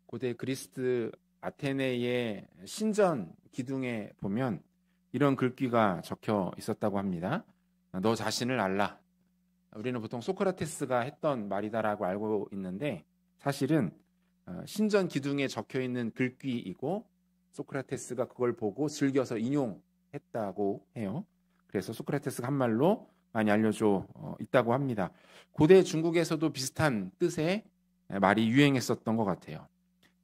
고대 그리스 아테네의 신전 기둥에 보면 이런 글귀가 적혀 있었다고 합니다. 너 자신을 알라. 우리는 보통 소크라테스가 했던 말이다라고 알고 있는데 사실은 신전 기둥에 적혀 있는 글귀이고 소크라테스가 그걸 보고 즐겨서 인용했다고 해요. 그래서 소크라테스가 한 말로 많이 알려져 있다고 합니다. 고대 중국에서도 비슷한 뜻의 말이 유행했었던 것 같아요.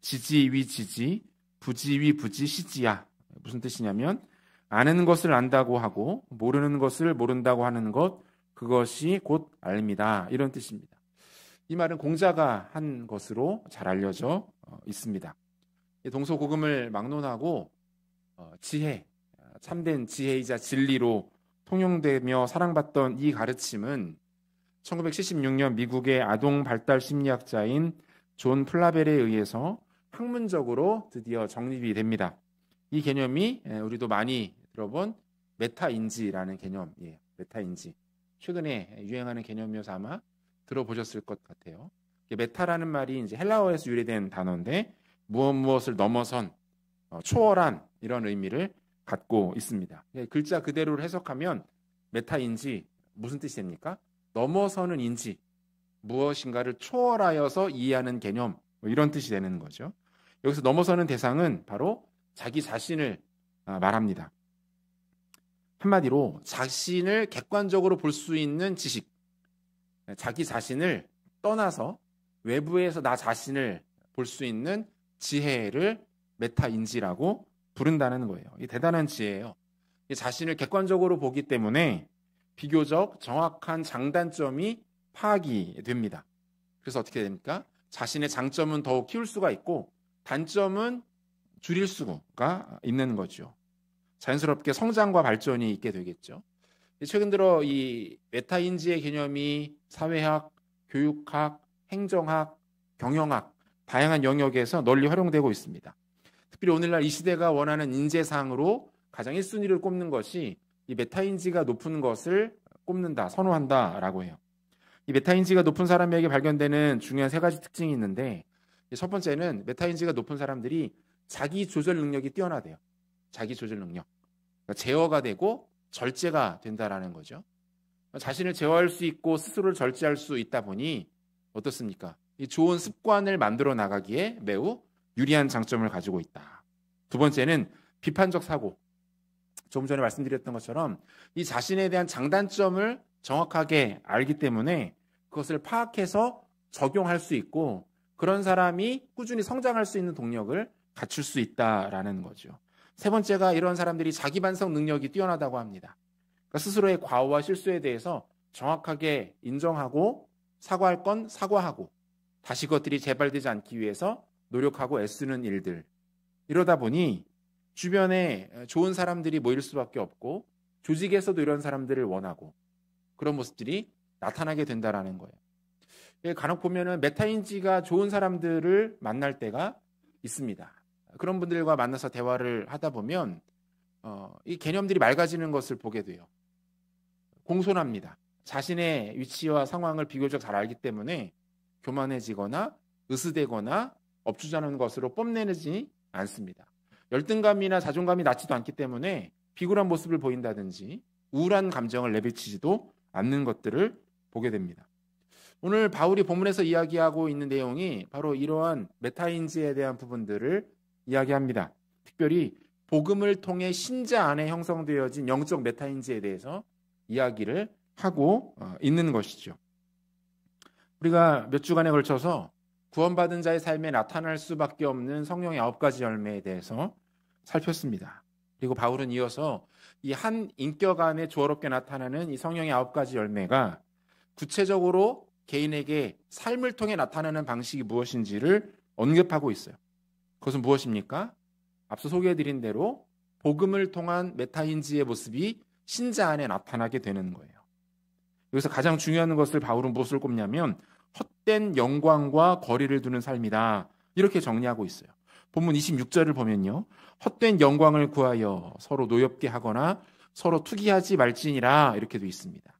지지 위 지지, 부지 위 부지 시지야. 무슨 뜻이냐면 아는 것을 안다고 하고 모르는 것을 모른다고 하는 것, 그것이 곧 알미다. 이런 뜻입니다. 이 말은 공자가 한 것으로 잘 알려져 있습니다. 동서고금을 막론하고 지혜, 참된 지혜이자 진리로 통용되며 사랑받던 이 가르침은 1976년 미국의 아동 발달 심리학자인 존 플라벨에 의해서 학문적으로 드디어 정립이 됩니다. 이 개념이 우리도 많이 들어본 메타인지라는 개념이에요. 메타인지. 최근에 유행하는 개념이어서 아마 들어보셨을 것 같아요. 메타라는 말이 이제 헬라어에서 유래된 단어인데 무엇을 넘어선 초월한 이런 의미를 갖고 있습니다. 글자 그대로 해석하면 메타인지 무슨 뜻이 됩니까? 넘어서는 인지, 무엇인가를 초월하여서 이해하는 개념, 이런 뜻이 되는 거죠. 여기서 넘어서는 대상은 바로 자기 자신을 말합니다. 한마디로 자신을 객관적으로 볼 수 있는 지식, 자기 자신을 떠나서 외부에서 나 자신을 볼 수 있는 지혜를 메타인지라고 부른다는 거예요. 이게 대단한 지혜예요. 자신을 객관적으로 보기 때문에 비교적 정확한 장단점이 파악이 됩니다. 그래서 어떻게 됩니까? 자신의 장점은 더욱 키울 수가 있고 단점은 줄일 수가 있는 거죠. 자연스럽게 성장과 발전이 있게 되겠죠. 최근 들어 이 메타인지의 개념이 사회학, 교육학, 행정학, 경영학 다양한 영역에서 널리 활용되고 있습니다. 특별히 오늘날 이 시대가 원하는 인재상으로 가장 1순위를 꼽는 것이 이 메타인지가 높은 것을 꼽는다, 선호한다라고 해요. 이 메타인지가 높은 사람에게 발견되는 중요한 3가지 특징이 있는데 첫 번째는 메타인지가 높은 사람들이 자기 조절 능력이 뛰어나대요. 자기 조절 능력. 그러니까 제어가 되고 절제가 된다라는 거죠. 자신을 제어할 수 있고 스스로를 절제할 수 있다 보니 어떻습니까? 이 좋은 습관을 만들어 나가기에 매우 유리한 장점을 가지고 있다. 두 번째는 비판적 사고. 조금 전에 말씀드렸던 것처럼 이 자신에 대한 장단점을 정확하게 알기 때문에 그것을 파악해서 적용할 수 있고 그런 사람이 꾸준히 성장할 수 있는 동력을 갖출 수 있다라는 거죠. 세 번째가 이런 사람들이 자기 반성 능력이 뛰어나다고 합니다. 그러니까 스스로의 과오와 실수에 대해서 정확하게 인정하고 사과할 건 사과하고 다시 그것들이 재발되지 않기 위해서 노력하고 애쓰는 일들. 이러다 보니 주변에 좋은 사람들이 모일 수밖에 없고 조직에서도 이런 사람들을 원하고 그런 모습들이 나타나게 된다라는 거예요. 간혹 보면은 메타인지가 좋은 사람들을 만날 때가 있습니다. 그런 분들과 만나서 대화를 하다 보면 이 개념들이 맑아지는 것을 보게 돼요. 공손합니다. 자신의 위치와 상황을 비교적 잘 알기 때문에 교만해지거나 으스대거나 업주자는 것으로 뽐내지 않습니다. 열등감이나 자존감이 낮지도 않기 때문에 비굴한 모습을 보인다든지 우울한 감정을 내비치지도 않는 것들을 보게 됩니다. 오늘 바울이 본문에서 이야기하고 있는 내용이 바로 이러한 메타인지에 대한 부분들을 이야기합니다. 특별히 복음을 통해 신자 안에 형성되어진 영적 메타인지에 대해서 이야기를 하고 있는 것이죠. 우리가 몇 주간에 걸쳐서 구원받은 자의 삶에 나타날 수밖에 없는 성령의 9가지 열매에 대해서 살폈습니다. 그리고 바울은 이어서 이 한 인격 안에 조화롭게 나타나는 이 성령의 9가지 열매가 구체적으로 개인에게 삶을 통해 나타나는 방식이 무엇인지를 언급하고 있어요. 그것은 무엇입니까? 앞서 소개해드린 대로 복음을 통한 메타인지의 모습이 신자 안에 나타나게 되는 거예요. 여기서 가장 중요한 것을 바울은 무엇을 꼽냐면 헛된 영광과 거리를 두는 삶이다. 이렇게 정리하고 있어요. 본문 26절을 보면요. 헛된 영광을 구하여 서로 노엽게 하거나 서로 투기하지 말지니라 이렇게 되어 있습니다.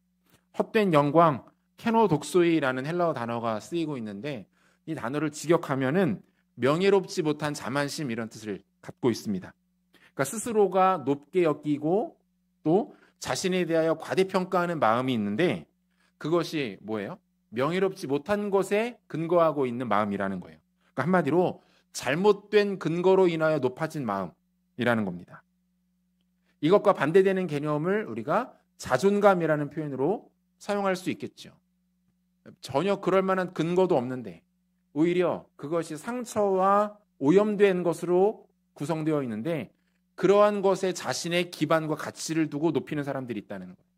헛된 영광, 케노독소이라는 헬라어 단어가 쓰이고 있는데 이 단어를 직역하면은 명예롭지 못한 자만심 이런 뜻을 갖고 있습니다. 그러니까 스스로가 높게 여기고 또 자신에 대하여 과대평가하는 마음이 있는데 그것이 뭐예요? 명예롭지 못한 것에 근거하고 있는 마음이라는 거예요. 그러니까 한마디로 잘못된 근거로 인하여 높아진 마음이라는 겁니다. 이것과 반대되는 개념을 우리가 자존감이라는 표현으로 사용할 수 있겠죠. 전혀 그럴 만한 근거도 없는데 오히려 그것이 상처와 오염된 것으로 구성되어 있는데 그러한 것에 자신의 기반과 가치를 두고 높이는 사람들이 있다는 거예요.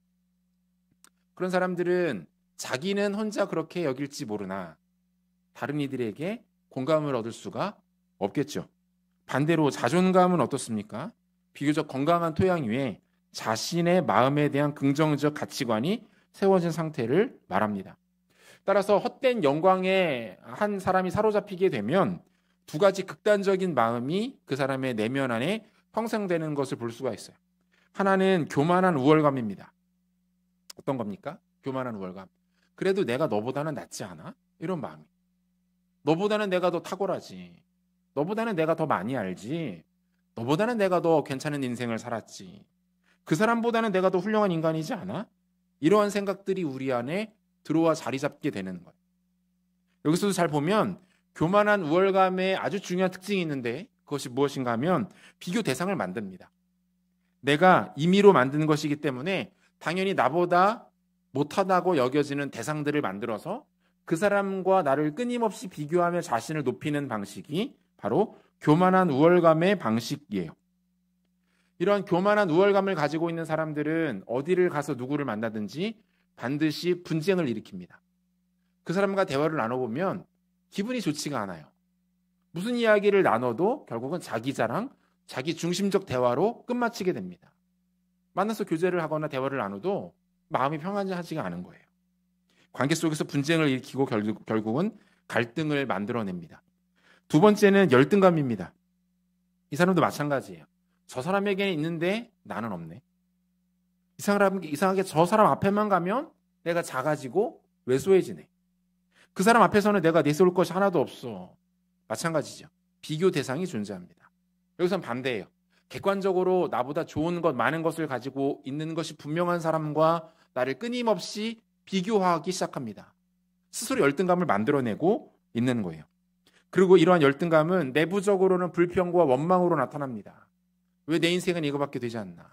그런 사람들은 자기는 혼자 그렇게 여길지 모르나 다른 이들에게 공감을 얻을 수가 없겠죠. 반대로 자존감은 어떻습니까? 비교적 건강한 토양 위에 자신의 마음에 대한 긍정적 가치관이 세워진 상태를 말합니다. 따라서 헛된 영광에 한 사람이 사로잡히게 되면 두 가지 극단적인 마음이 그 사람의 내면 안에 형성되는 것을 볼 수가 있어요. 하나는 교만한 우월감입니다. 어떤 겁니까? 교만한 우월감. 그래도 내가 너보다는 낫지 않아? 이런 마음이. 너보다는 내가 더 탁월하지. 너보다는 내가 더 많이 알지. 너보다는 내가 더 괜찮은 인생을 살았지. 그 사람보다는 내가 더 훌륭한 인간이지 않아? 이러한 생각들이 우리 안에 들어와 자리 잡게 되는 거예요. 여기서도 잘 보면 교만한 우월감의 아주 중요한 특징이 있는데 그것이 무엇인가 하면 비교 대상을 만듭니다. 내가 임의로 만드는 것이기 때문에 당연히 나보다 못하다고 여겨지는 대상들을 만들어서 그 사람과 나를 끊임없이 비교하며 자신을 높이는 방식이 바로 교만한 우월감의 방식이에요. 이러한 교만한 우월감을 가지고 있는 사람들은 어디를 가서 누구를 만나든지 반드시 분쟁을 일으킵니다. 그 사람과 대화를 나눠보면 기분이 좋지가 않아요. 무슨 이야기를 나눠도 결국은 자기 자랑, 자기 중심적 대화로 끝마치게 됩니다. 만나서 교제를 하거나 대화를 나눠도 마음이 평안하지가 않은 거예요. 관계 속에서 분쟁을 일으키고 결국은 갈등을 만들어냅니다. 두 번째는 열등감입니다. 이 사람도 마찬가지예요. 저 사람에게는 있는데 나는 없네. 이상하게 저 사람 앞에만 가면 내가 작아지고 왜소해지네. 그 사람 앞에서는 내가 내세울 것이 하나도 없어. 마찬가지죠. 비교 대상이 존재합니다. 여기서는 반대예요. 객관적으로 나보다 좋은 것, 많은 것을 가지고 있는 것이 분명한 사람과 나를 끊임없이 비교하기 시작합니다. 스스로 열등감을 만들어내고 있는 거예요. 그리고 이러한 열등감은 내부적으로는 불평과 원망으로 나타납니다. 왜 내 인생은 이거밖에 되지 않나?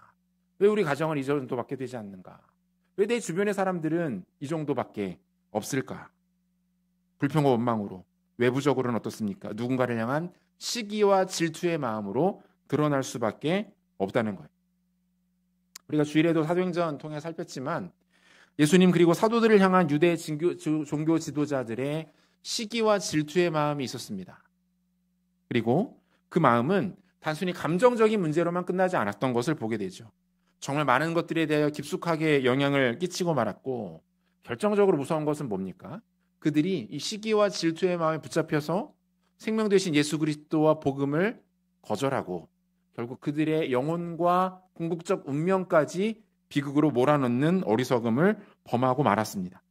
왜 우리 가정은 이 정도밖에 되지 않는가? 왜 내 주변의 사람들은 이 정도밖에 없을까? 불평과 원망으로. 외부적으로는 어떻습니까? 누군가를 향한 시기와 질투의 마음으로 드러날 수밖에 없다는 거예요. 우리가 주일에도 사도행전 통해 살폈지만 예수님 그리고 사도들을 향한 유대 종교 지도자들의 시기와 질투의 마음이 있었습니다. 그리고 그 마음은 단순히 감정적인 문제로만 끝나지 않았던 것을 보게 되죠. 정말 많은 것들에 대하여 깊숙하게 영향을 끼치고 말았고 결정적으로 무서운 것은 뭡니까? 그들이 이 시기와 질투의 마음에 붙잡혀서 생명 되신 예수 그리스도와 복음을 거절하고 결국 그들의 영혼과 궁극적 운명까지 비극으로 몰아넣는 어리석음을 범하고 말았습니다.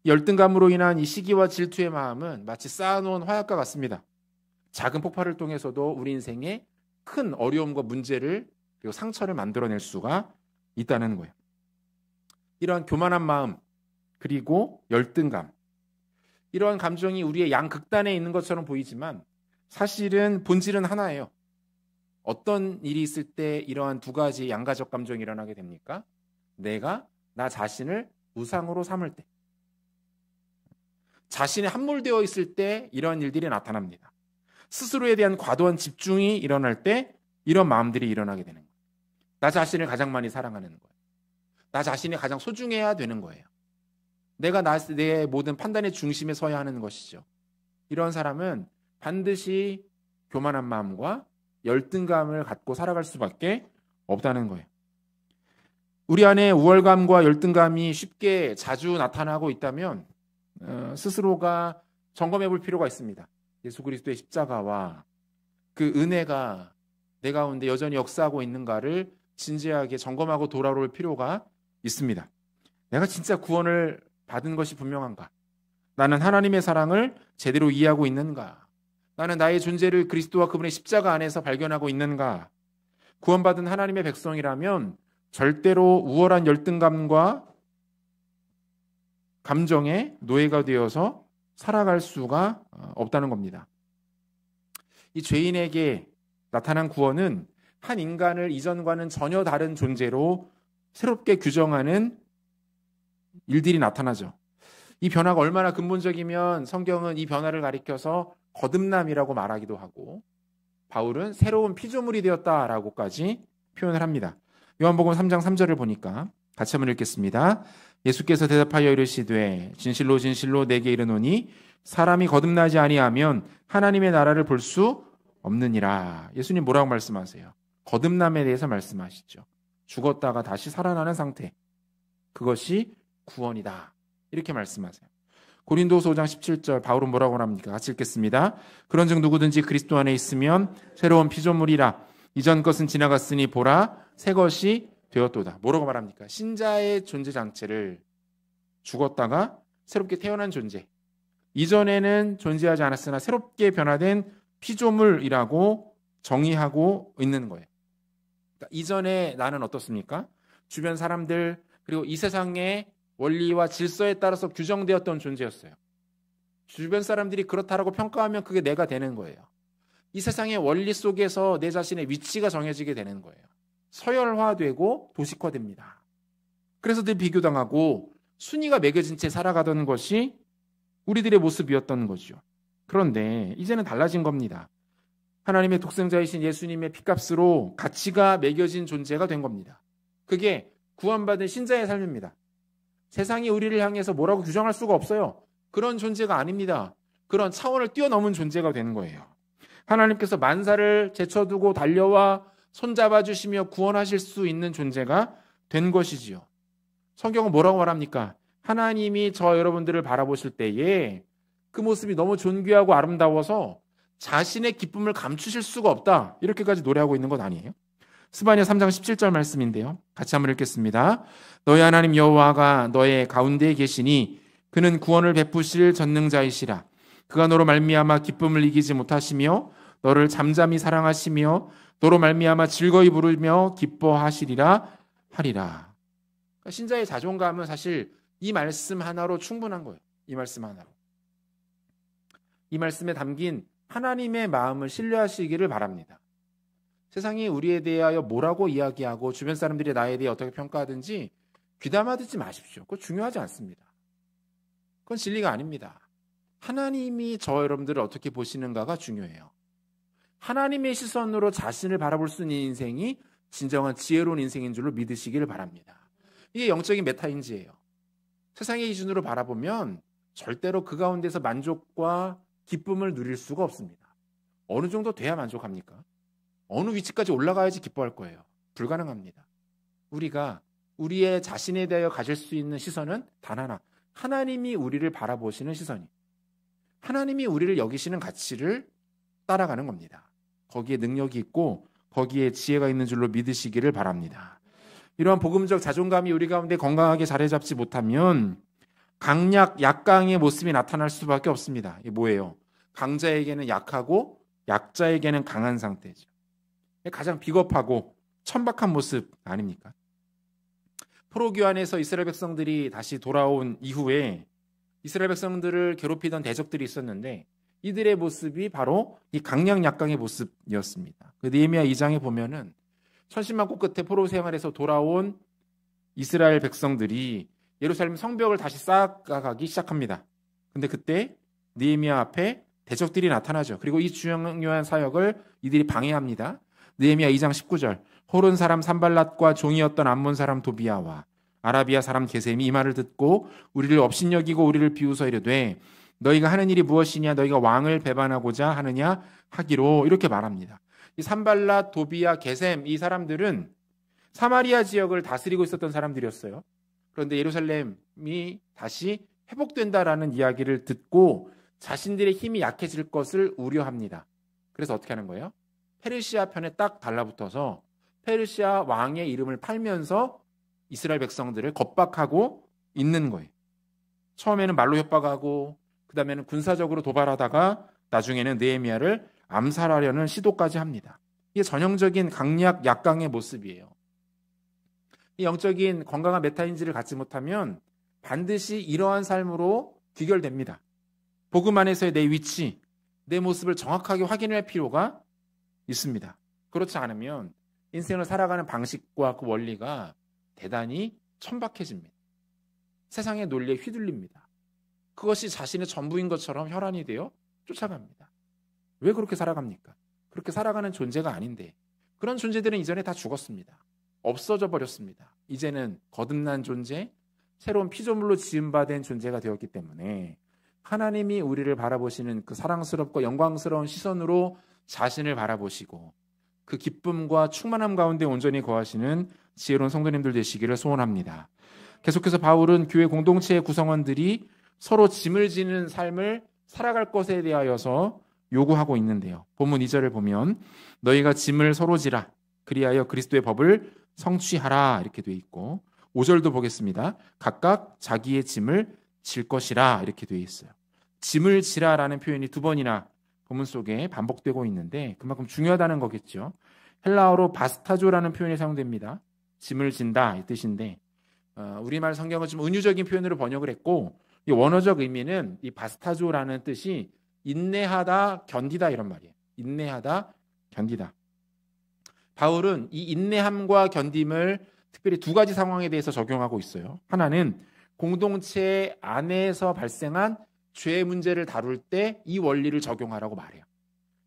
열등감으로 인한 이 시기와 질투의 마음은 마치 쌓아놓은 화약과 같습니다. 작은 폭발을 통해서도 우리 인생에 큰 어려움과 문제를 그리고 상처를 만들어낼 수가 있다는 거예요. 이러한 교만한 마음 그리고 열등감 이러한 감정이 우리의 양극단에 있는 것처럼 보이지만 사실은 본질은 하나예요. 어떤 일이 있을 때 이러한 두 가지 양가적 감정이 일어나게 됩니까? 내가 나 자신을 우상으로 삼을 때, 자신에 함몰되어 있을 때 이런 일들이 나타납니다. 스스로에 대한 과도한 집중이 일어날 때 이런 마음들이 일어나게 되는 거예요. 나 자신을 가장 많이 사랑하는 거예요. 나 자신이 가장 소중해야 되는 거예요. 내가 내 모든 판단의 중심에 서야 하는 것이죠. 이런 사람은 반드시 교만한 마음과 열등감을 갖고 살아갈 수밖에 없다는 거예요. 우리 안에 우월감과 열등감이 쉽게 자주 나타나고 있다면 스스로가 점검해 볼 필요가 있습니다. 예수 그리스도의 십자가와 그 은혜가 내 가운데 여전히 역사하고 있는가를 진지하게 점검하고 돌아올 필요가 있습니다. 내가 진짜 구원을 받은 것이 분명한가? 나는 하나님의 사랑을 제대로 이해하고 있는가? 나는 나의 존재를 그리스도와 그분의 십자가 안에서 발견하고 있는가? 구원받은 하나님의 백성이라면 절대로 우월한 열등감과 감정의 노예가 되어서 살아갈 수가 없다는 겁니다. 이 죄인에게 나타난 구원은 한 인간을 이전과는 전혀 다른 존재로 새롭게 규정하는 일들이 나타나죠. 이 변화가 얼마나 근본적이면 성경은 이 변화를 가리켜서 거듭남이라고 말하기도 하고 바울은 새로운 피조물이 되었다라고까지 표현을 합니다. 요한복음 3장 3절을 보니까 같이 한번 읽겠습니다. 예수께서 대답하여 이르시되 진실로 진실로 내게 이르노니 사람이 거듭나지 아니하면 하나님의 나라를 볼 수 없느니라. 예수님 뭐라고 말씀하세요? 거듭남에 대해서 말씀하시죠. 죽었다가 다시 살아나는 상태. 그것이 구원이다. 이렇게 말씀하세요. 고린도서 5장 17절 바울은 뭐라고 합니까? 같이 읽겠습니다. 그런즉 누구든지 그리스도 안에 있으면 새로운 피조물이라. 이전 것은 지나갔으니 보라 새 것이 되었도다. 뭐라고 말합니까? 신자의 존재 자체를 죽었다가 새롭게 태어난 존재. 이전에는 존재하지 않았으나 새롭게 변화된 피조물이라고 정의하고 있는 거예요. 그러니까 이전에 나는 어떻습니까? 주변 사람들 그리고 이 세상의 원리와 질서에 따라서 규정되었던 존재였어요. 주변 사람들이 그렇다라고 평가하면 그게 내가 되는 거예요. 이 세상의 원리 속에서 내 자신의 위치가 정해지게 되는 거예요. 서열화되고 도식화됩니다. 그래서 늘 비교당하고 순위가 매겨진 채 살아가던 것이 우리들의 모습이었던 거죠. 그런데 이제는 달라진 겁니다. 하나님의 독생자이신 예수님의 피값으로 가치가 매겨진 존재가 된 겁니다. 그게 구원받은 신자의 삶입니다. 세상이 우리를 향해서 뭐라고 규정할 수가 없어요. 그런 존재가 아닙니다. 그런 차원을 뛰어넘은 존재가 되는 거예요. 하나님께서 만사를 제쳐두고 달려와 손잡아 주시며 구원하실 수 있는 존재가 된 것이지요. 성경은 뭐라고 말합니까? 하나님이 저 여러분들을 바라보실 때에 그 모습이 너무 존귀하고 아름다워서 자신의 기쁨을 감추실 수가 없다. 이렇게까지 노래하고 있는 것 아니에요? 스바냐 3장 17절 말씀인데요. 같이 한번 읽겠습니다. 너의 하나님 여호와가 너의 가운데에 계시니 그는 구원을 베푸실 전능자이시라. 그가 너로 말미암아 기쁨을 이기지 못하시며 너를 잠잠히 사랑하시며 너로 말미암아 즐거이 부르며 기뻐하시리라 하리라. 그러니까 신자의 자존감은 사실 이 말씀 하나로 충분한 거예요. 이 말씀 하나로. 이 말씀에 담긴 하나님의 마음을 신뢰하시기를 바랍니다. 세상이 우리에 대하여 뭐라고 이야기하고 주변 사람들이 나에 대해 어떻게 평가하든지 귀담아 듣지 마십시오. 그거 중요하지 않습니다. 그건 진리가 아닙니다. 하나님이 저 여러분들을 어떻게 보시는가가 중요해요. 하나님의 시선으로 자신을 바라볼 수 있는 인생이 진정한 지혜로운 인생인 줄로 믿으시기를 바랍니다. 이게 영적인 메타인지예요. 세상의 기준으로 바라보면 절대로 그 가운데서 만족과 기쁨을 누릴 수가 없습니다. 어느 정도 돼야 만족합니까? 어느 위치까지 올라가야지 기뻐할 거예요. 불가능합니다. 우리가 우리의 자신에 대하여 가질 수 있는 시선은 단 하나. 하나님이 우리를 바라보시는 시선이. 하나님이 우리를 여기시는 가치를 따라가는 겁니다. 거기에 능력이 있고 거기에 지혜가 있는 줄로 믿으시기를 바랍니다. 이러한 복음적 자존감이 우리 가운데 건강하게 자리 잡지 못하면 강약, 약강의 모습이 나타날 수밖에 없습니다. 이게 뭐예요? 강자에게는 약하고 약자에게는 강한 상태죠. 가장 비겁하고 천박한 모습 아닙니까? 포로기환에서 이스라엘 백성들이 다시 돌아온 이후에 이스라엘 백성들을 괴롭히던 대적들이 있었는데 이들의 모습이 바로 이 강약 약강의 모습이었습니다. 그 느헤미야 2장에 보면은 천신만고 끝에 포로 생활에서 돌아온 이스라엘 백성들이 예루살렘 성벽을 다시 쌓아가기 시작합니다. 근데 그때 느헤미야 앞에 대적들이 나타나죠. 그리고 이 중요한 사역을 이들이 방해합니다. 느헤미야 2장 19절 호른 사람 산발랏과 종이었던 암몬 사람 도비아와 아라비아 사람 게셈이 이 말을 듣고 우리를 업신여기고 우리를 비웃어 이르되 너희가 하는 일이 무엇이냐 너희가 왕을 배반하고자 하느냐 하기로 이렇게 말합니다. 이 산발랏, 도비아, 게셈 이 사람들은 사마리아 지역을 다스리고 있었던 사람들이었어요. 그런데 예루살렘이 다시 회복된다라는 이야기를 듣고 자신들의 힘이 약해질 것을 우려합니다. 그래서 어떻게 하는 거예요? 페르시아 편에 딱 달라붙어서 페르시아 왕의 이름을 팔면서 이스라엘 백성들을 겁박하고 있는 거예요. 처음에는 말로 협박하고 그 다음에는 군사적으로 도발하다가 나중에는 느헤미야를 암살하려는 시도까지 합니다. 이게 전형적인 강약 약강의 모습이에요. 이 영적인 건강한 메타인지를 갖지 못하면 반드시 이러한 삶으로 귀결됩니다. 복음 안에서의 내 위치, 내 모습을 정확하게 확인할 필요가 있습니다. 그렇지 않으면 인생을 살아가는 방식과 그 원리가 대단히 천박해집니다. 세상의 논리에 휘둘립니다. 그것이 자신의 전부인 것처럼 혈안이 되어 쫓아갑니다. 왜 그렇게 살아갑니까? 그렇게 살아가는 존재가 아닌데, 그런 존재들은 이전에 다 죽었습니다. 없어져 버렸습니다. 이제는 거듭난 존재, 새로운 피조물로 지음받은 존재가 되었기 때문에 하나님이 우리를 바라보시는 그 사랑스럽고 영광스러운 시선으로 자신을 바라보시고 그 기쁨과 충만함 가운데 온전히 거하시는 지혜로운 성도님들 되시기를 소원합니다. 계속해서 바울은 교회 공동체의 구성원들이 서로 짐을 지는 삶을 살아갈 것에 대하여서 요구하고 있는데요. 본문 2절을 보면 너희가 짐을 서로 지라 그리하여 그리스도의 법을 성취하라 이렇게 되어 있고, 5절도 보겠습니다. 각각 자기의 짐을 질 것이라 이렇게 되어 있어요. 짐을 지라라는 표현이 두 번이나 본문 속에 반복되고 있는데 그만큼 중요하다는 거겠죠. 헬라어로 바스타조라는 표현이 사용됩니다. 짐을 진다 이 뜻인데 우리말 성경은 좀 은유적인 표현으로 번역을 했고, 이 원어적 의미는 이 바스타조라는 뜻이 인내하다, 견디다 이런 말이에요. 인내하다, 견디다. 바울은 이 인내함과 견딤을 특별히 두 가지 상황에 대해서 적용하고 있어요. 하나는 공동체 안에서 발생한 죄의 문제를 다룰 때 이 원리를 적용하라고 말해요.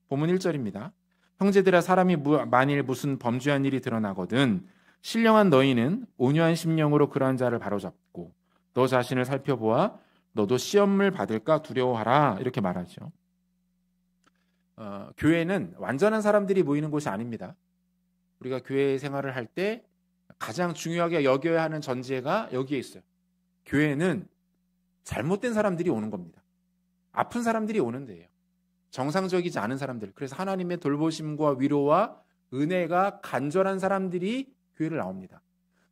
본문 1절입니다. 형제들아, 사람이 만일 무슨 범죄한 일이 드러나거든 신령한 너희는 온유한 심령으로 그러한 자를 바로잡고 너 자신을 살펴보아 너도 시험을 받을까 두려워하라 이렇게 말하죠. 교회는 완전한 사람들이 모이는 곳이 아닙니다. 우리가 교회 생활을 할 때 가장 중요하게 여겨야 하는 전제가 여기에 있어요. 교회는 잘못된 사람들이 오는 겁니다. 아픈 사람들이 오는 데예요. 정상적이지 않은 사람들. 그래서 하나님의 돌보심과 위로와 은혜가 간절한 사람들이 교회를 나옵니다.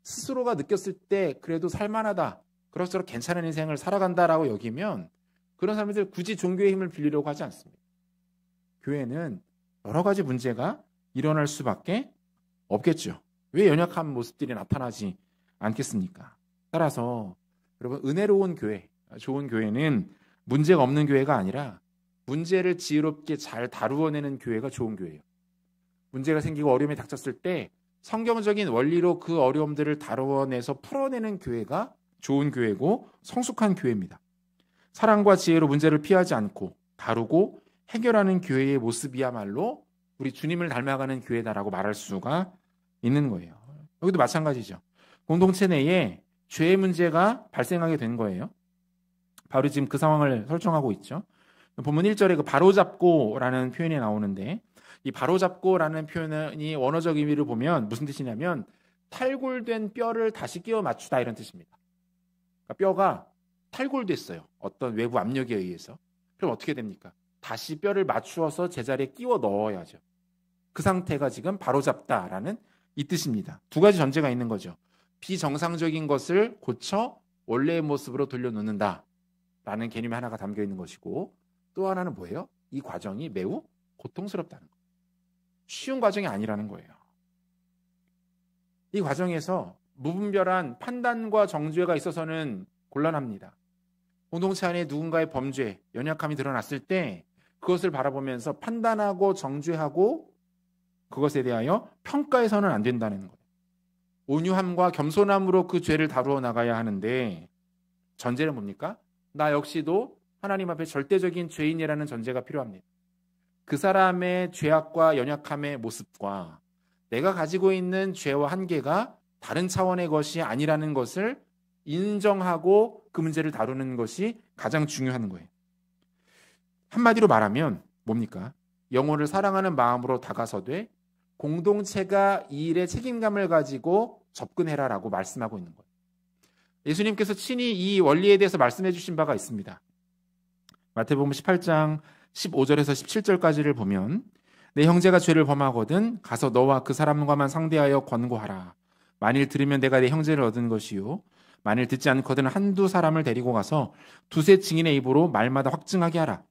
스스로가 느꼈을 때 그래도 살만하다, 그럴수록 괜찮은 인생을 살아간다라고 여기면 그런 사람들 굳이 종교의 힘을 빌리려고 하지 않습니다. 교회는 여러 가지 문제가 일어날 수밖에 없겠죠. 왜 연약한 모습들이 나타나지 않겠습니까? 따라서 여러분, 은혜로운 교회, 좋은 교회는 문제가 없는 교회가 아니라 문제를 지혜롭게 잘 다루어내는 교회가 좋은 교회예요. 문제가 생기고 어려움이 닥쳤을 때 성경적인 원리로 그 어려움들을 다루어내서 풀어내는 교회가 좋은 교회고 성숙한 교회입니다. 사랑과 지혜로 문제를 피하지 않고 다루고 해결하는 교회의 모습이야말로 우리 주님을 닮아가는 교회다라고 말할 수가 있는 거예요. 여기도 마찬가지죠. 공동체 내에 죄의 문제가 발생하게 된 거예요. 바로 지금 그 상황을 설정하고 있죠. 본문 1절에 그 바로잡고라는 표현이 나오는데, 이 바로잡고라는 표현이 원어적 의미를 보면 무슨 뜻이냐면 탈골된 뼈를 다시 끼워 맞추다 이런 뜻입니다. 그러니까 뼈가 탈골됐어요. 어떤 외부 압력에 의해서. 그럼 어떻게 됩니까? 다시 뼈를 맞추어서 제자리에 끼워 넣어야죠. 그 상태가 지금 바로잡다라는 이 뜻입니다. 두 가지 전제가 있는 거죠. 비정상적인 것을 고쳐 원래의 모습으로 돌려놓는다 라는 개념이 하나가 담겨 있는 것이고, 또 하나는 뭐예요? 이 과정이 매우 고통스럽다는 거예요. 쉬운 과정이 아니라는 거예요. 이 과정에서 무분별한 판단과 정죄가 있어서는 곤란합니다. 공동체 안에 누군가의 범죄, 연약함이 드러났을 때 그것을 바라보면서 판단하고 정죄하고 그것에 대하여 평가해서는 안 된다는 거예요. 온유함과 겸손함으로 그 죄를 다루어 나가야 하는데, 전제는 뭡니까? 나 역시도 하나님 앞에 절대적인 죄인이라는 전제가 필요합니다. 그 사람의 죄악과 연약함의 모습과 내가 가지고 있는 죄와 한계가 다른 차원의 것이 아니라는 것을 인정하고 그 문제를 다루는 것이 가장 중요한 거예요. 한마디로 말하면 뭡니까? 영혼을 사랑하는 마음으로 다가서되 공동체가 이 일에 책임감을 가지고 접근해라라고 말씀하고 있는 거예요. 예수님께서 친히 이 원리에 대해서 말씀해 주신 바가 있습니다. 마태복음 18장 15절에서 17절까지를 보면 내 형제가 죄를 범하거든 가서 너와 그 사람과만 상대하여 권고하라. 만일 들으면 내가 내 형제를 얻은 것이요 만일 듣지 않거든 한두 사람을 데리고 가서 두세 증인의 입으로 말마다 확증하게 하라.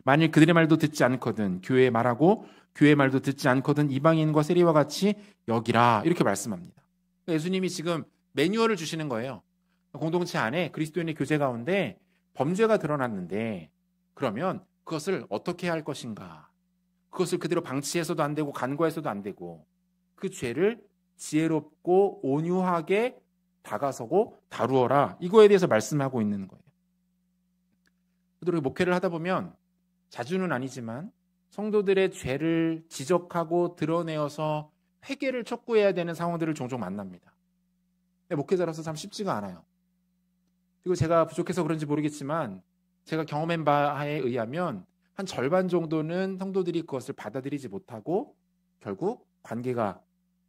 만일 그들의 말도 듣지 않거든 교회의 말하고 교회의 말도 듣지 않거든 이방인과 세리와 같이 여기라 이렇게 말씀합니다. 그러니까 예수님이 지금 매뉴얼을 주시는 거예요. 공동체 안에 그리스도인의 교제 가운데 범죄가 드러났는데 그러면 그것을 어떻게 해야 할 것인가? 그것을 그대로 방치해서도 안 되고 간과해서도 안 되고 그 죄를 지혜롭고 온유하게 다가서고 다루어라. 이거에 대해서 말씀하고 있는 거예요. 그리고 목회를 하다 보면 자주는 아니지만 성도들의 죄를 지적하고 드러내어서 회개를 촉구해야 되는 상황들을 종종 만납니다. 목회자로서 참 쉽지가 않아요. 그리고 제가 부족해서 그런지 모르겠지만 제가 경험한 바에 의하면 한 절반 정도는 성도들이 그것을 받아들이지 못하고 결국 관계가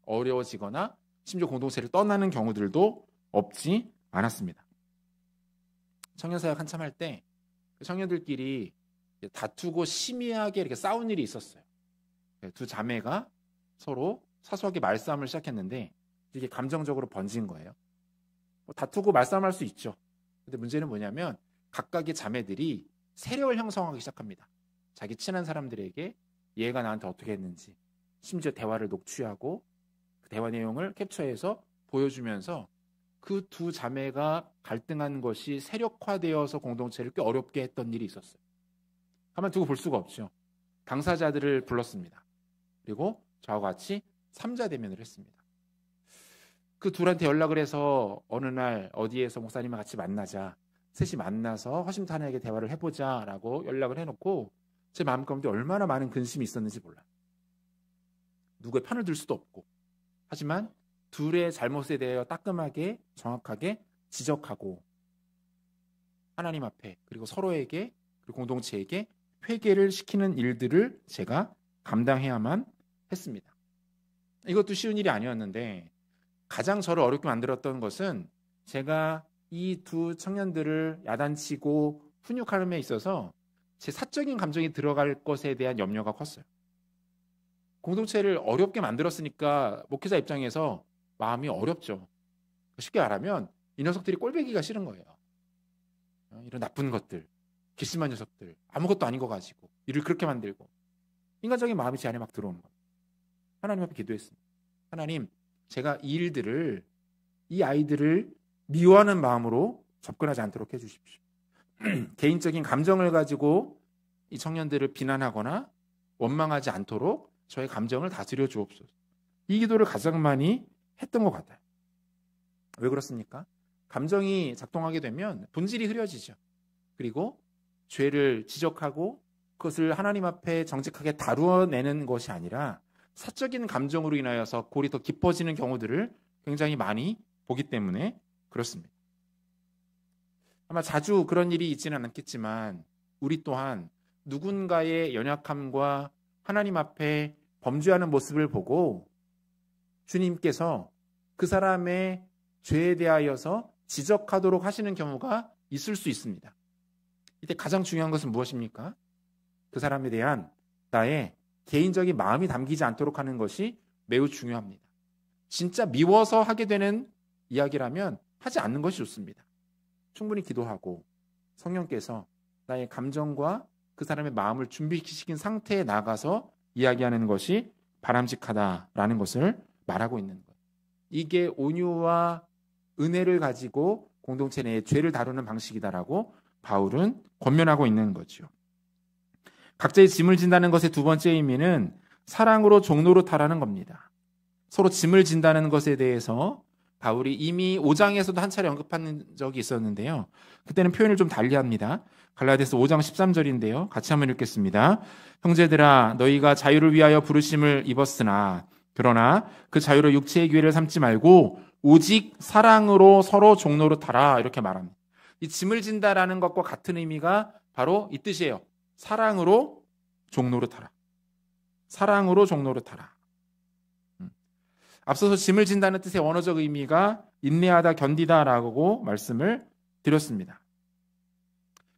어려워지거나 심지어 공동체를 떠나는 경우들도 없지 않았습니다. 청년사역 한참 할 때 청년들끼리 다투고 심의하게 이렇게 싸운 일이 있었어요. 두 자매가 서로 사소하게 말싸움을 시작했는데 이게 감정적으로 번진 거예요. 다투고 말싸움할 수 있죠. 근데 문제는 뭐냐면 각각의 자매들이 세력을 형성하기 시작합니다. 자기 친한 사람들에게 얘가 나한테 어떻게 했는지 심지어 대화를 녹취하고 그 대화 내용을 캡처해서 보여주면서 그 두 자매가 갈등한 것이 세력화되어서 공동체를 꽤 어렵게 했던 일이 있었어요. 가만두고 볼 수가 없죠. 당사자들을 불렀습니다. 그리고 저와 같이 3자 대면을 했습니다. 그 둘한테 연락을 해서 어느 날 어디에서 목사님과 같이 만나자. 셋이 만나서 허심탄회하게 대화를 해보자 라고 연락을 해놓고 제 마음 가운데 얼마나 많은 근심이 있었는지 몰라요. 누구의 편을 들 수도 없고 하지만 둘의 잘못에 대하여 따끔하게 정확하게 지적하고 하나님 앞에 그리고 서로에게 그리고 공동체에게 회개를 시키는 일들을 제가 감당해야만 했습니다. 이것도 쉬운 일이 아니었는데 가장 저를 어렵게 만들었던 것은 제가 이 두 청년들을 야단치고 훈육함에 있어서 제 사적인 감정이 들어갈 것에 대한 염려가 컸어요. 공동체를 어렵게 만들었으니까 목회자 입장에서 마음이 어렵죠. 쉽게 말하면 이 녀석들이 꼴배기가 싫은 거예요. 이런 나쁜 것들, 괘씸한 녀석들, 아무것도 아닌 거 가지고 일을 그렇게 만들고 인간적인 마음이 제 안에 막 들어오는 거예요. 하나님 앞에 기도했습니다. 하나님, 제가 이 아이들을 미워하는 마음으로 접근하지 않도록 해주십시오. 개인적인 감정을 가지고 이 청년들을 비난하거나 원망하지 않도록 저의 감정을 다스려 주옵소서. 이 기도를 가장 많이 했던 것 같아요. 왜 그렇습니까? 감정이 작동하게 되면 본질이 흐려지죠. 그리고 죄를 지적하고 그것을 하나님 앞에 정직하게 다루어내는 것이 아니라 사적인 감정으로 인하여서 골이 더 깊어지는 경우들을 굉장히 많이 보기 때문에 그렇습니다. 아마 자주 그런 일이 있지는 않겠지만 우리 또한 누군가의 연약함과 하나님 앞에 범죄하는 모습을 보고 주님께서 그 사람의 죄에 대하여서 지적하도록 하시는 경우가 있을 수 있습니다. 이때 가장 중요한 것은 무엇입니까? 그 사람에 대한 나의 개인적인 마음이 담기지 않도록 하는 것이 매우 중요합니다. 진짜 미워서 하게 되는 이야기라면 하지 않는 것이 좋습니다. 충분히 기도하고 성령께서 나의 감정과 그 사람의 마음을 준비시킨 상태에 나가서 이야기하는 것이 바람직하다라는 것을 말하고 있는 거예요. 이게 온유와 은혜를 가지고 공동체 내의 죄를 다루는 방식이다라고 바울은 권면하고 있는 거죠. 각자의 짐을 진다는 것의 두 번째 의미는 사랑으로 종로로 타라는 겁니다. 서로 짐을 진다는 것에 대해서 바울이 이미 5장에서도 한 차례 언급한 적이 있었는데요. 그때는 표현을 좀 달리합니다. 갈라디아서 5장 13절인데요. 같이 한번 읽겠습니다. 형제들아 너희가 자유를 위하여 부르심을 입었으나 그러나 그 자유로 육체의 기회를 삼지 말고 오직 사랑으로 서로 종로로 타라 이렇게 말합니다. 이 짐을 진다라는 것과 같은 의미가 바로 이 뜻이에요. 사랑으로 종로로 타라. 사랑으로 종로로 타라. 앞서서 짐을 진다는 뜻의 원어적 의미가 인내하다, 견디다라고 말씀을 드렸습니다.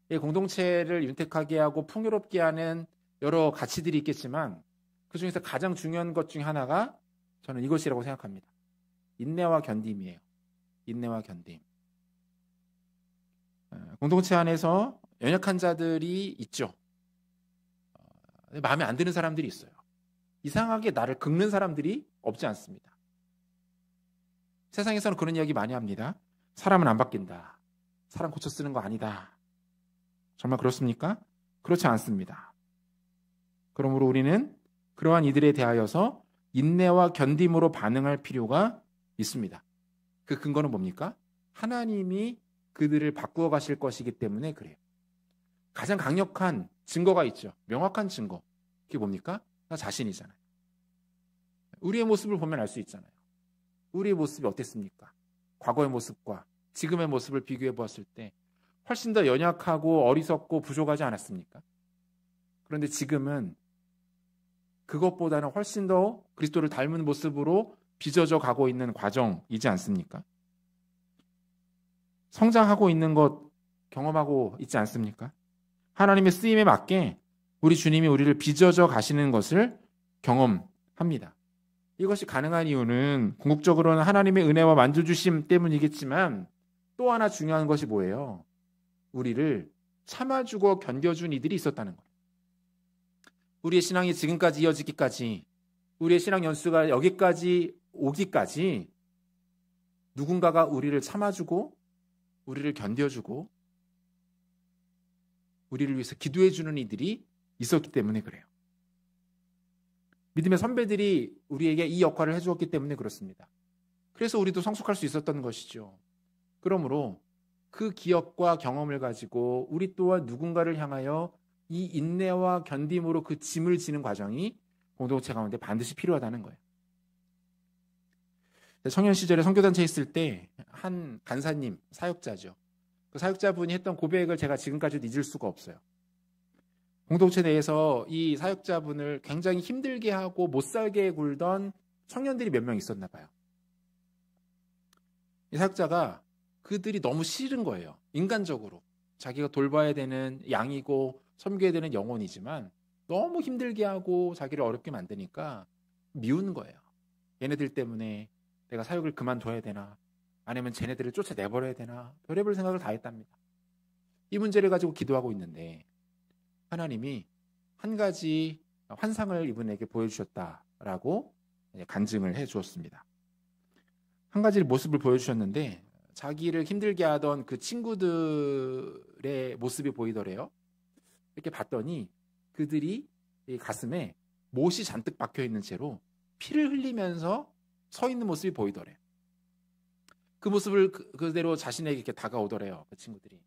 이 공동체를 윤택하게 하고 풍요롭게 하는 여러 가치들이 있겠지만 그 중에서 가장 중요한 것 중에 하나가 저는 이것이라고 생각합니다. 인내와 견딤이에요. 인내와 견딤. 공동체 안에서 연약한 자들이 있죠. 마음에 안 드는 사람들이 있어요. 이상하게 나를 긁는 사람들이 없지 않습니다. 세상에서는 그런 이야기 많이 합니다. 사람은 안 바뀐다. 사람 고쳐 쓰는 거 아니다. 정말 그렇습니까? 그렇지 않습니다. 그러므로 우리는 그러한 이들에 대하여서 인내와 견딤으로 반응할 필요가 있습니다. 그 근거는 뭡니까? 하나님이 그들을 바꾸어 가실 것이기 때문에 그래요. 가장 강력한 증거가 있죠. 명확한 증거. 그게 뭡니까? 나 자신이잖아요. 우리의 모습을 보면 알 수 있잖아요. 우리의 모습이 어땠습니까? 과거의 모습과 지금의 모습을 비교해 보았을 때 훨씬 더 연약하고 어리석고 부족하지 않았습니까? 그런데 지금은 그것보다는 훨씬 더 그리스도를 닮은 모습으로 빚어져 가고 있는 과정이지 않습니까? 성장하고 있는 것 경험하고 있지 않습니까? 하나님의 쓰임에 맞게 우리 주님이 우리를 빚어져 가시는 것을 경험합니다. 이것이 가능한 이유는 궁극적으로는 하나님의 은혜와 만져주심 때문이겠지만 또 하나 중요한 것이 뭐예요? 우리를 참아주고 견뎌준 이들이 있었다는 거예요. 우리의 신앙이 지금까지 이어지기까지, 우리의 신앙 연수가 여기까지 오기까지 누군가가 우리를 참아주고 우리를 견뎌주고 우리를 위해서 기도해주는 이들이 있었기 때문에 그래요. 믿음의 선배들이 우리에게 이 역할을 해주었기 때문에 그렇습니다. 그래서 우리도 성숙할 수 있었던 것이죠. 그러므로 그 기억과 경험을 가지고 우리 또한 누군가를 향하여 이 인내와 견딤으로 그 짐을 지는 과정이 공동체 가운데 반드시 필요하다는 거예요. 청년 시절에 선교단체에 있을 때 한 간사님, 사역자죠. 그 사역자분이 했던 고백을 제가 지금까지도 잊을 수가 없어요. 공동체 내에서 이 사역자분을 굉장히 힘들게 하고 못살게 굴던 청년들이 몇 명 있었나 봐요. 이 사역자가 그들이 너무 싫은 거예요. 인간적으로. 자기가 돌봐야 되는 양이고 섬겨야 되는 영혼이지만 너무 힘들게 하고 자기를 어렵게 만드니까 미운 거예요. 얘네들 때문에 내가 사역을 그만둬야 되나, 아니면 쟤네들을 쫓아내버려야 되나, 별의별 생각을 다 했답니다. 이 문제를 가지고 기도하고 있는데 하나님이 한 가지 환상을 이분에게 보여주셨다라고 간증을 해주었습니다. 한 가지 모습을 보여주셨는데 자기를 힘들게 하던 그 친구들의 모습이 보이더래요. 이렇게 봤더니 그들이 이 가슴에 못이 잔뜩 박혀있는 채로 피를 흘리면서 서 있는 모습이 보이더래요. 그 모습을 그대로 자신에게 이렇게 다가오더래요. 그 친구들이.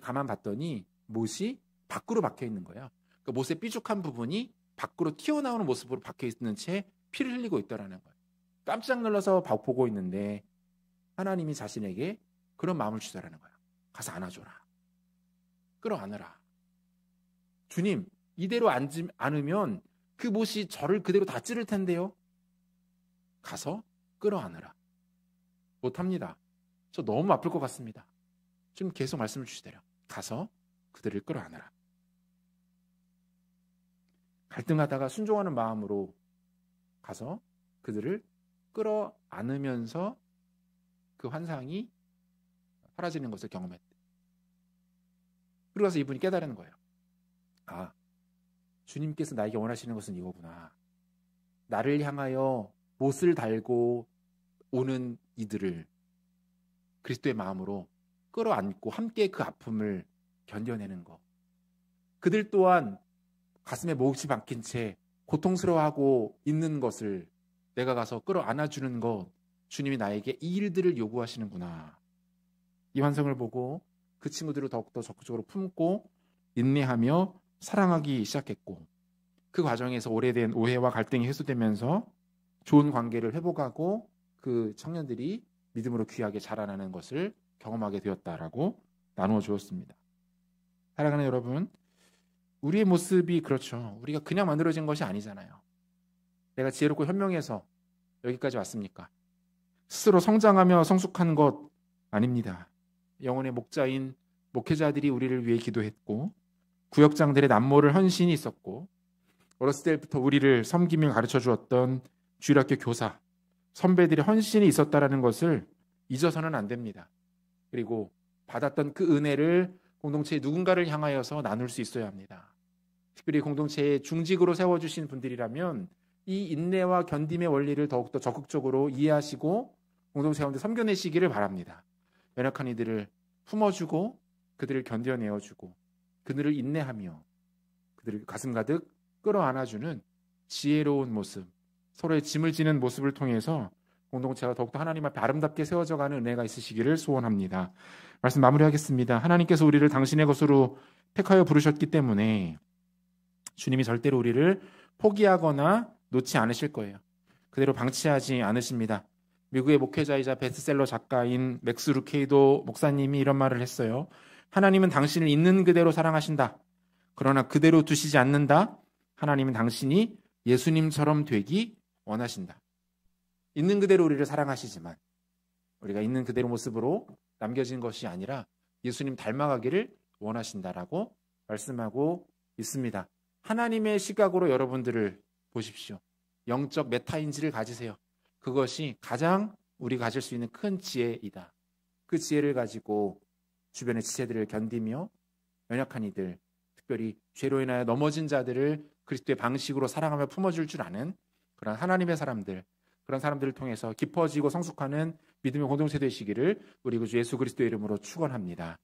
가만 봤더니 못이 밖으로 박혀 있는 거예요. 그 못의 삐죽한 부분이 밖으로 튀어나오는 모습으로 박혀 있는 채 피를 흘리고 있더라는 거예요. 깜짝 놀라서 보고 있는데 하나님이 자신에게 그런 마음을 주더라는 거예요. 가서 안아줘라. 끌어안으라. 주님, 이대로 안으면 그 못이 저를 그대로 다 찌를 텐데요. 가서 끌어안으라. 못합니다. 저 너무 아플 것 같습니다. 지금 계속 말씀을 주시더래요. 가서 그들을 끌어안으라. 갈등하다가 순종하는 마음으로 가서 그들을 끌어안으면서 그 환상이 사라지는 것을 경험했대. 그러고 나서 이분이 깨달은 거예요. 아, 주님께서 나에게 원하시는 것은 이거구나. 나를 향하여 못을 달고 오는 이들을 그리스도의 마음으로 끌어안고 함께 그 아픔을 견뎌내는 것. 그들 또한 가슴에 몫이 박힌 채 고통스러워하고 있는 것을 내가 가서 끌어안아주는 것, 주님이 나에게 이 일들을 요구하시는구나. 이 환상을 보고 그 친구들을 더욱더 적극적으로 품고 인내하며 사랑하기 시작했고, 그 과정에서 오래된 오해와 갈등이 해소되면서 좋은 관계를 회복하고 그 청년들이 믿음으로 귀하게 자라나는 것을 경험하게 되었다라고 나누어 주었습니다. 사랑하는 여러분, 우리의 모습이 그렇죠. 우리가 그냥 만들어진 것이 아니잖아요. 내가 지혜롭고 현명해서 여기까지 왔습니까? 스스로 성장하며 성숙한 것 아닙니다. 영혼의 목자인 목회자들이 우리를 위해 기도했고, 구역장들의 남모를 헌신이 있었고, 어렸을 때부터 우리를 섬기며 가르쳐 주었던 주일학교 교사, 선배들의 헌신이 있었다라는 것을 잊어서는 안 됩니다. 그리고 받았던 그 은혜를 공동체의 누군가를 향하여서 나눌 수 있어야 합니다. 특별히 공동체의 중직으로 세워주신 분들이라면 이 인내와 견딤의 원리를 더욱더 적극적으로 이해하시고 공동체 가운데 섬겨내시기를 바랍니다. 연약한 이들을 품어주고 그들을 견뎌내어주고 그들을 인내하며 그들을 가슴 가득 끌어안아주는 지혜로운 모습, 서로의 짐을 지는 모습을 통해서 공동체가 더욱더 하나님 앞에 아름답게 세워져가는 은혜가 있으시기를 소원합니다. 말씀 마무리하겠습니다. 하나님께서 우리를 당신의 것으로 택하여 부르셨기 때문에 주님이 절대로 우리를 포기하거나 놓지 않으실 거예요. 그대로 방치하지 않으십니다. 미국의 목회자이자 베스트셀러 작가인 맥스 루케이도 목사님이 이런 말을 했어요. 하나님은 당신을 있는 그대로 사랑하신다. 그러나 그대로 두시지 않는다. 하나님은 당신이 예수님처럼 되기 원하신다. 있는 그대로 우리를 사랑하시지만 우리가 있는 그대로 모습으로 남겨진 것이 아니라 예수님 닮아가기를 원하신다라고 말씀하고 있습니다. 하나님의 시각으로 여러분들을 보십시오. 영적 메타인지를 가지세요. 그것이 가장 우리가 가질 수 있는 큰 지혜이다. 그 지혜를 가지고 주변의 지체들을 견디며 연약한 이들, 특별히 죄로 인하여 넘어진 자들을 그리스도의 방식으로 사랑하며 품어줄 줄 아는 그런 하나님의 사람들, 그런 사람들을 통해서 깊어지고 성숙하는 믿음의 공동체 되시기를 우리 구주 예수 그리스도의 이름으로 축원합니다.